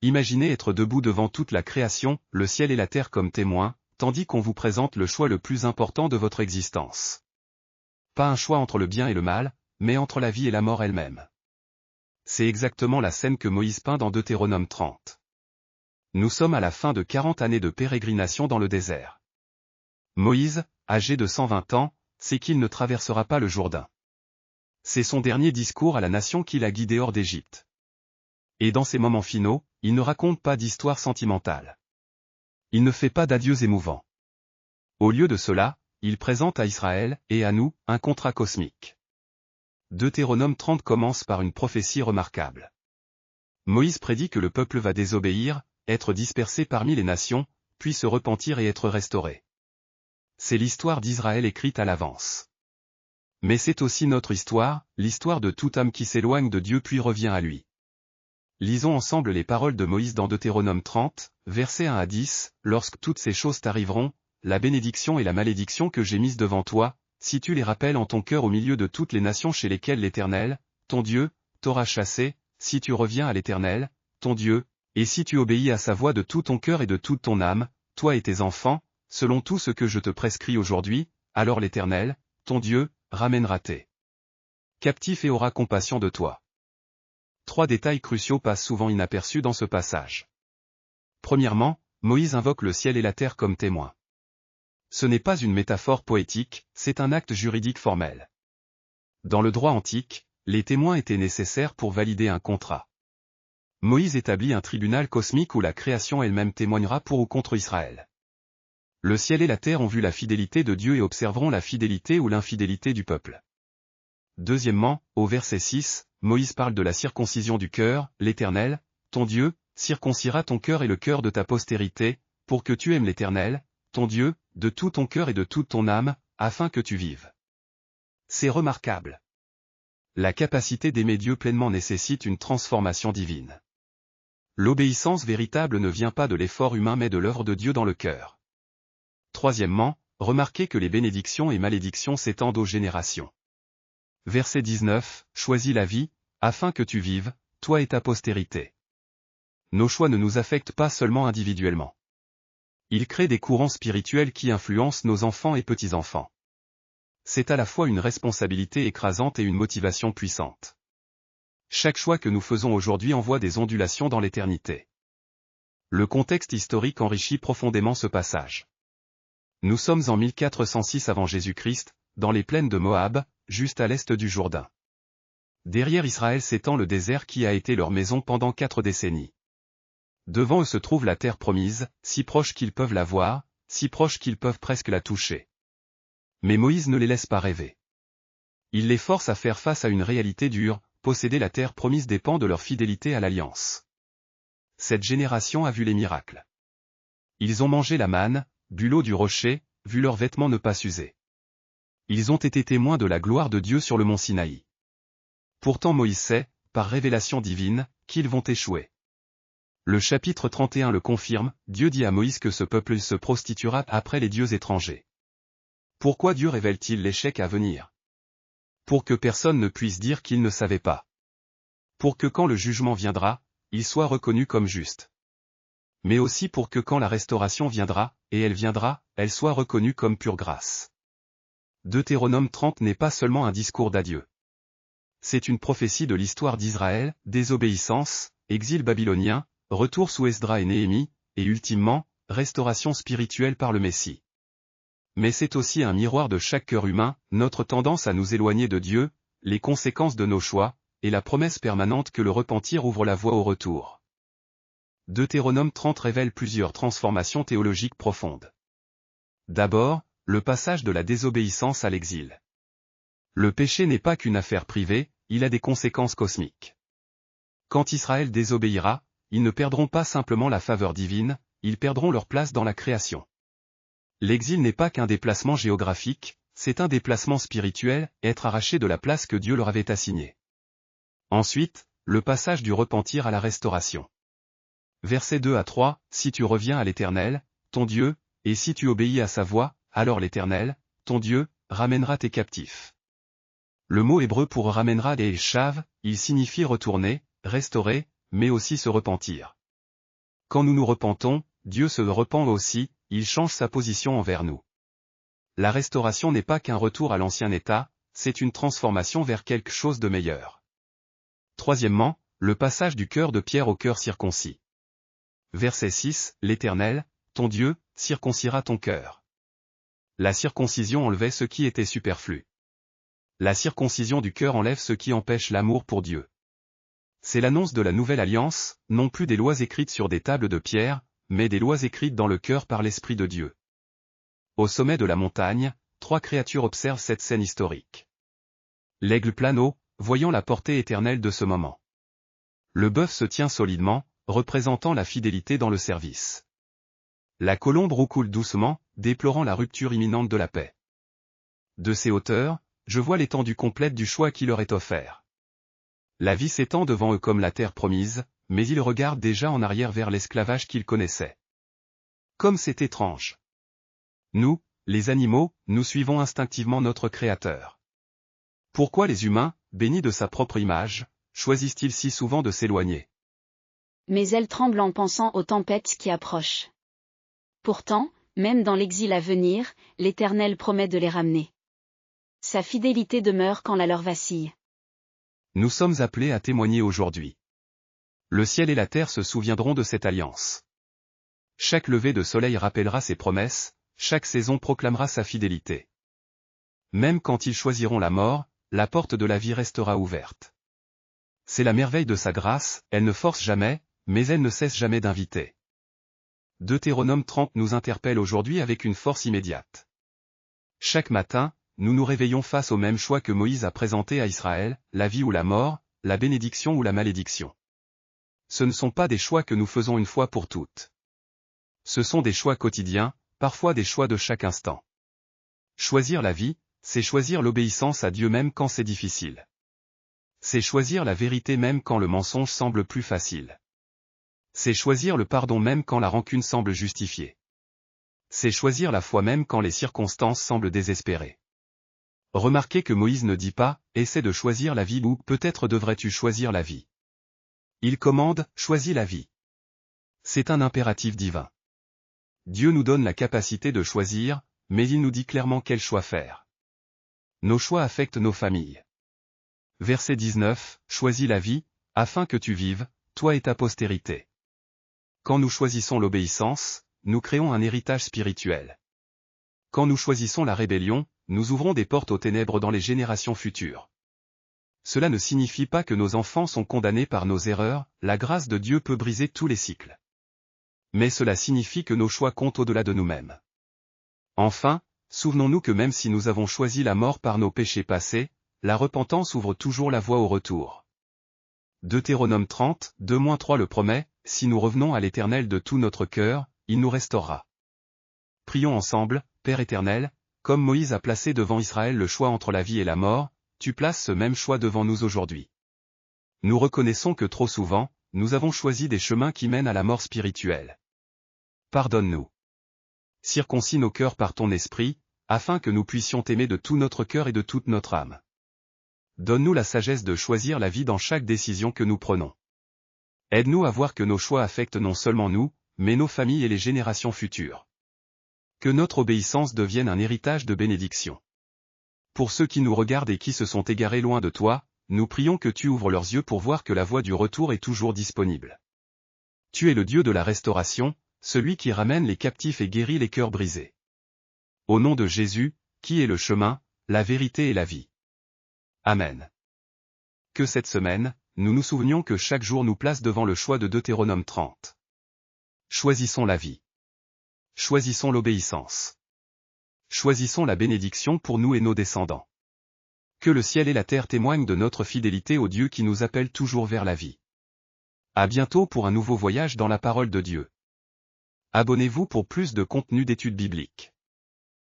Imaginez être debout devant toute la création, le ciel et la terre comme témoins, tandis qu'on vous présente le choix le plus important de votre existence. Pas un choix entre le bien et le mal, mais entre la vie et la mort elle-même. C'est exactement la scène que Moïse peint dans Deutéronome 30. Nous sommes à la fin de 40 années de pérégrination dans le désert. Moïse, âgé de 120 ans, sait qu'il ne traversera pas le Jourdain. C'est son dernier discours à la nation qui l'a guidé hors d'Égypte. Et dans ces moments finaux, il ne raconte pas d'histoire sentimentale. Il ne fait pas d'adieux émouvants. Au lieu de cela, il présente à Israël, et à nous, un contrat cosmique. Deutéronome 30 commence par une prophétie remarquable. Moïse prédit que le peuple va désobéir, être dispersé parmi les nations, puis se repentir et être restauré. C'est l'histoire d'Israël écrite à l'avance. Mais c'est aussi notre histoire, l'histoire de toute âme qui s'éloigne de Dieu puis revient à lui. Lisons ensemble les paroles de Moïse dans Deutéronome 30, versets 1 à 10, « Lorsque toutes ces choses t'arriveront, la bénédiction et la malédiction que j'ai mises devant toi, si tu les rappelles en ton cœur au milieu de toutes les nations chez lesquelles l'Éternel, ton Dieu, t'aura chassé, si tu reviens à l'Éternel, ton Dieu, et si tu obéis à sa voix de tout ton cœur et de toute ton âme, toi et tes enfants, selon tout ce que je te prescris aujourd'hui, alors l'Éternel, ton Dieu, ramènera tes captifs et aura compassion de toi. » 3 détails cruciaux passent souvent inaperçus dans ce passage. Premièrement, Moïse invoque le ciel et la terre comme témoins. Ce n'est pas une métaphore poétique, c'est un acte juridique formel. Dans le droit antique, les témoins étaient nécessaires pour valider un contrat. Moïse établit un tribunal cosmique où la création elle-même témoignera pour ou contre Israël. Le ciel et la terre ont vu la fidélité de Dieu et observeront la fidélité ou l'infidélité du peuple. Deuxièmement, au verset 6, Moïse parle de la circoncision du cœur, l'Éternel, ton Dieu, circoncira ton cœur et le cœur de ta postérité, pour que tu aimes l'Éternel, ton Dieu, de tout ton cœur et de toute ton âme, afin que tu vives. C'est remarquable. La capacité d'aimer Dieu pleinement nécessite une transformation divine. L'obéissance véritable ne vient pas de l'effort humain mais de l'œuvre de Dieu dans le cœur. Troisièmement, remarquez que les bénédictions et malédictions s'étendent aux générations. Verset 19, « Choisis la vie, afin que tu vives, toi et ta postérité. » Nos choix ne nous affectent pas seulement individuellement. Ils créent des courants spirituels qui influencent nos enfants et petits-enfants. C'est à la fois une responsabilité écrasante et une motivation puissante. Chaque choix que nous faisons aujourd'hui envoie des ondulations dans l'éternité. Le contexte historique enrichit profondément ce passage. Nous sommes en 1406 avant Jésus-Christ, dans les plaines de Moab, juste à l'est du Jourdain. Derrière Israël s'étend le désert qui a été leur maison pendant 4 décennies. Devant eux se trouve la terre promise, si proche qu'ils peuvent la voir, si proche qu'ils peuvent presque la toucher. Mais Moïse ne les laisse pas rêver. Il les force à faire face à une réalité dure, posséder la terre promise dépend de leur fidélité à l'alliance. Cette génération a vu les miracles. Ils ont mangé la manne, bu l'eau du rocher, vu leurs vêtements ne pas s'user. Ils ont été témoins de la gloire de Dieu sur le mont Sinaï. Pourtant Moïse sait, par révélation divine, qu'ils vont échouer. Le chapitre 31 le confirme, Dieu dit à Moïse que ce peuple se prostituera après les dieux étrangers. Pourquoi Dieu révèle-t-il l'échec à venir? Pour que personne ne puisse dire qu'il ne savait pas. Pour que quand le jugement viendra, il soit reconnu comme juste. Mais aussi pour que quand la restauration viendra, et elle soit reconnue comme pure grâce. Deutéronome 30 n'est pas seulement un discours d'adieu. C'est une prophétie de l'histoire d'Israël, désobéissance, exil babylonien, retour sous Esdras et Néhémie, et ultimement, restauration spirituelle par le Messie. Mais c'est aussi un miroir de chaque cœur humain, notre tendance à nous éloigner de Dieu, les conséquences de nos choix, et la promesse permanente que le repentir ouvre la voie au retour. Deutéronome 30 révèle plusieurs transformations théologiques profondes. D'abord, le passage de la désobéissance à l'exil. Le péché n'est pas qu'une affaire privée, il a des conséquences cosmiques. Quand Israël désobéira, ils ne perdront pas simplement la faveur divine, ils perdront leur place dans la création. L'exil n'est pas qu'un déplacement géographique, c'est un déplacement spirituel, être arraché de la place que Dieu leur avait assignée. Ensuite, le passage du repentir à la restauration. Versets 2 à 3, « Si tu reviens à l'Éternel, ton Dieu, et si tu obéis à sa voix, alors l'Éternel, ton Dieu, ramènera tes captifs. » Le mot hébreu pour ramènera est shav, il signifie retourner, restaurer, mais aussi se repentir. Quand nous nous repentons, Dieu se repent aussi, il change sa position envers nous. La restauration n'est pas qu'un retour à l'ancien état, c'est une transformation vers quelque chose de meilleur. Troisièmement, le passage du cœur de pierre au cœur circoncis. Verset 6, l'Éternel, ton Dieu, circoncira ton cœur. La circoncision enlevait ce qui était superflu. La circoncision du cœur enlève ce qui empêche l'amour pour Dieu. C'est l'annonce de la nouvelle alliance, non plus des lois écrites sur des tables de pierre, mais des lois écrites dans le cœur par l'Esprit de Dieu. Au sommet de la montagne, 3 créatures observent cette scène historique. L'aigle plane haut, voyant la portée éternelle de ce moment. Le bœuf se tient solidement, représentant la fidélité dans le service. La colombe roucoule doucement, déplorant la rupture imminente de la paix. De ces hauteurs, je vois l'étendue complète du choix qui leur est offert. La vie s'étend devant eux comme la terre promise, mais ils regardent déjà en arrière vers l'esclavage qu'ils connaissaient. Comme c'est étrange. Nous, les animaux, nous suivons instinctivement notre Créateur. Pourquoi les humains, bénis de sa propre image, choisissent-ils si souvent de s'éloigner? Mais elles tremblent en pensant aux tempêtes qui approchent. Pourtant, même dans l'exil à venir, l'Éternel promet de les ramener. Sa fidélité demeure quand la leur vacille. Nous sommes appelés à témoigner aujourd'hui. Le ciel et la terre se souviendront de cette alliance. Chaque lever de soleil rappellera ses promesses, chaque saison proclamera sa fidélité. Même quand ils choisiront la mort, la porte de la vie restera ouverte. C'est la merveille de sa grâce, elle ne force jamais, mais elle ne cesse jamais d'inviter. Deutéronome 30 nous interpelle aujourd'hui avec une force immédiate. Chaque matin, nous nous réveillons face au même choix que Moïse a présenté à Israël, la vie ou la mort, la bénédiction ou la malédiction. Ce ne sont pas des choix que nous faisons une fois pour toutes. Ce sont des choix quotidiens, parfois des choix de chaque instant. Choisir la vie, c'est choisir l'obéissance à Dieu même quand c'est difficile. C'est choisir la vérité même quand le mensonge semble plus facile. C'est choisir le pardon même quand la rancune semble justifiée. C'est choisir la foi même quand les circonstances semblent désespérées. Remarquez que Moïse ne dit pas « essaie de choisir la vie » ou « peut-être devrais-tu choisir la vie ». Il commande « choisis la vie ». C'est un impératif divin. Dieu nous donne la capacité de choisir, mais il nous dit clairement quel choix faire. Nos choix affectent nos familles. Verset 19, choisis la vie, afin que tu vives, toi et ta postérité. Quand nous choisissons l'obéissance, nous créons un héritage spirituel. Quand nous choisissons la rébellion, nous ouvrons des portes aux ténèbres dans les générations futures. Cela ne signifie pas que nos enfants sont condamnés par nos erreurs, la grâce de Dieu peut briser tous les cycles. Mais cela signifie que nos choix comptent au-delà de nous-mêmes. Enfin, souvenons-nous que même si nous avons choisi la mort par nos péchés passés, la repentance ouvre toujours la voie au retour. Deutéronome 30, 2-3 le promet, si nous revenons à l'Éternel de tout notre cœur, il nous restaurera. Prions ensemble, Père éternel, comme Moïse a placé devant Israël le choix entre la vie et la mort, tu places ce même choix devant nous aujourd'hui. Nous reconnaissons que trop souvent, nous avons choisi des chemins qui mènent à la mort spirituelle. Pardonne-nous. Circoncis nos cœurs par ton esprit, afin que nous puissions t'aimer de tout notre cœur et de toute notre âme. Donne-nous la sagesse de choisir la vie dans chaque décision que nous prenons. Aide-nous à voir que nos choix affectent non seulement nous, mais nos familles et les générations futures. Que notre obéissance devienne un héritage de bénédiction. Pour ceux qui nous regardent et qui se sont égarés loin de toi, nous prions que tu ouvres leurs yeux pour voir que la voie du retour est toujours disponible. Tu es le Dieu de la restauration, celui qui ramène les captifs et guérit les cœurs brisés. Au nom de Jésus, qui est le chemin, la vérité et la vie. Amen. Que cette semaine, nous nous souvenions que chaque jour nous place devant le choix de Deutéronome 30. Choisissons la vie. Choisissons l'obéissance. Choisissons la bénédiction pour nous et nos descendants. Que le ciel et la terre témoignent de notre fidélité au Dieu qui nous appelle toujours vers la vie. À bientôt pour un nouveau voyage dans la parole de Dieu. Abonnez-vous pour plus de contenu d'études bibliques.